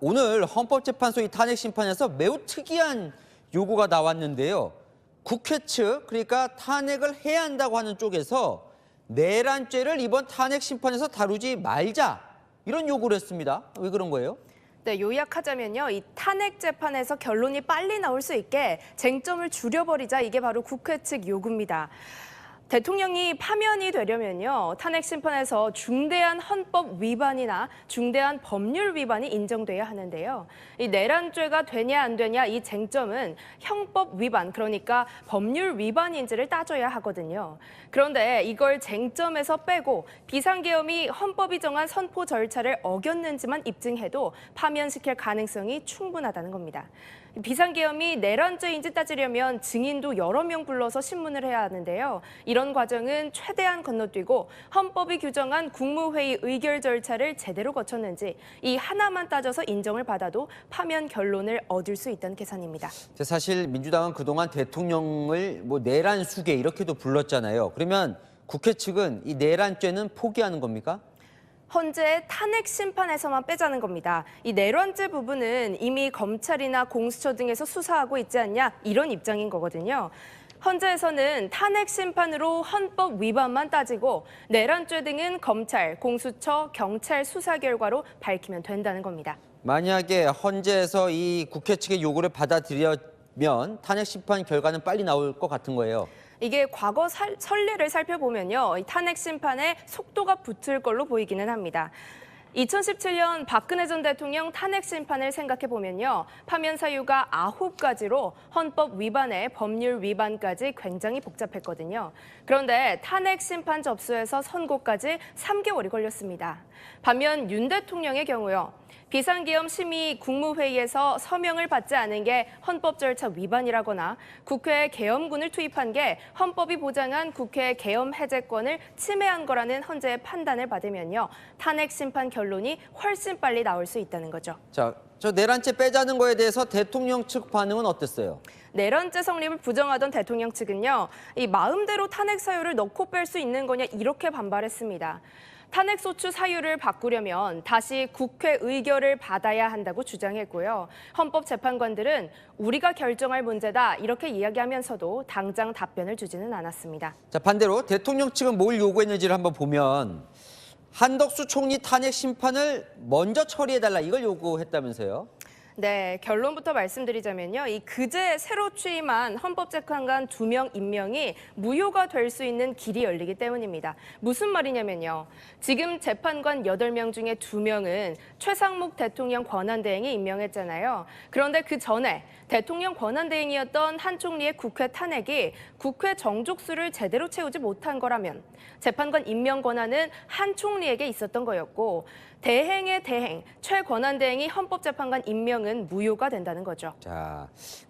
오늘 헌법재판소 이 탄핵 심판에서 매우 특이한 요구가 나왔는데요. 국회 측, 그러니까 탄핵을 해야 한다고 하는 쪽에서 내란죄를 이번 탄핵 심판에서 다루지 말자, 이런 요구를 했습니다. 왜 그런 거예요? 네, 요약하자면요. 이 탄핵 재판에서 결론이 빨리 나올 수 있게 쟁점을 줄여버리자, 이게 바로 국회 측 요구입니다. 대통령이 파면이 되려면요, 탄핵 심판에서 중대한 헌법 위반이나 중대한 법률 위반이 인정돼야 하는데요. 이 내란죄가 되냐 안 되냐 이 쟁점은 형법 위반, 그러니까 법률 위반인지를 따져야 하거든요. 그런데 이걸 쟁점에서 빼고 비상계엄이 헌법이 정한 선포 절차를 어겼는지만 입증해도 파면시킬 가능성이 충분하다는 겁니다. 비상계엄이 내란죄인지 따지려면 증인도 여러 명 불러서 신문을 해야 하는데요. 이런 과정은 최대한 건너뛰고 헌법이 규정한 국무회의 의결 절차를 제대로 거쳤는지 이 하나만 따져서 인정을 받아도 파면 결론을 얻을 수 있다는 계산입니다. 사실 민주당은 그동안 대통령을 내란 수괴 이렇게도 불렀잖아요. 그러면 국회 측은 이 내란죄는 포기하는 겁니까? 헌재 탄핵 심판에서만 빼자는 겁니다. 이 내란죄 부분은 이미 검찰이나 공수처 등에서 수사하고 있지 않냐, 이런 입장인 거거든요. 헌재에서는 탄핵 심판으로 헌법 위반만 따지고 내란죄 등은 검찰, 공수처, 경찰 수사 결과로 밝히면 된다는 겁니다. 만약에 헌재에서 이 국회 측의 요구를 받아들이면 탄핵 심판 결과는 빨리 나올 것 같은 거예요. 이게 과거 선례를 살펴보면요, 이 탄핵 심판에 속도가 붙을 걸로 보이기는 합니다. 2017년 박근혜 전 대통령 탄핵 심판을 생각해 보면요, 파면 사유가 9가지로 헌법 위반에 법률 위반까지 굉장히 복잡했거든요. 그런데 탄핵 심판 접수에서 선고까지 3개월이 걸렸습니다. 반면 윤 대통령의 경우요, 비상계엄 심의 국무회의에서 서명을 받지 않은 게 헌법 절차 위반이라거나 국회에 계엄군을 투입한 게 헌법이 보장한 국회 계엄 해제권을 침해한 거라는 헌재의 판단을 받으면요, 탄핵 심판 결론이 훨씬 빨리 나올 수 있다는 거죠. 자, 저 내란죄 빼자는 거에 대해서 대통령 측 반응은 어땠어요? 내란죄 성립을 부정하던 대통령 측은요, 이 마음대로 탄핵 사유를 넣고 뺄 수 있는 거냐, 이렇게 반발했습니다. 탄핵 소추 사유를 바꾸려면 다시 국회 의결을 받아야 한다고 주장했고요. 헌법재판관들은 우리가 결정할 문제다, 이렇게 이야기하면서도 당장 답변을 주지는 않았습니다. 자, 반대로 대통령 측은 뭘 요구했는지를 한번 보면 한덕수 총리 탄핵 심판을 먼저 처리해달라, 이걸 요구했다면서요? 네, 결론부터 말씀드리자면요, 이 그제 새로 취임한 헌법재판관 2명 임명이 무효가 될 수 있는 길이 열리기 때문입니다. 무슨 말이냐면요, 지금 재판관 8명 중에 2명은 최상목 대통령 권한대행이 임명했잖아요. 그런데 그 전에 대통령 권한대행이었던 한 총리의 국회 탄핵이 국회 정족수를 제대로 채우지 못한 거라면 재판관 임명 권한은 한 총리에게 있었던 거였고, 대행의 대행, 최권한대행이 헌법재판관 임명은 무효가 된다는 거죠. 자,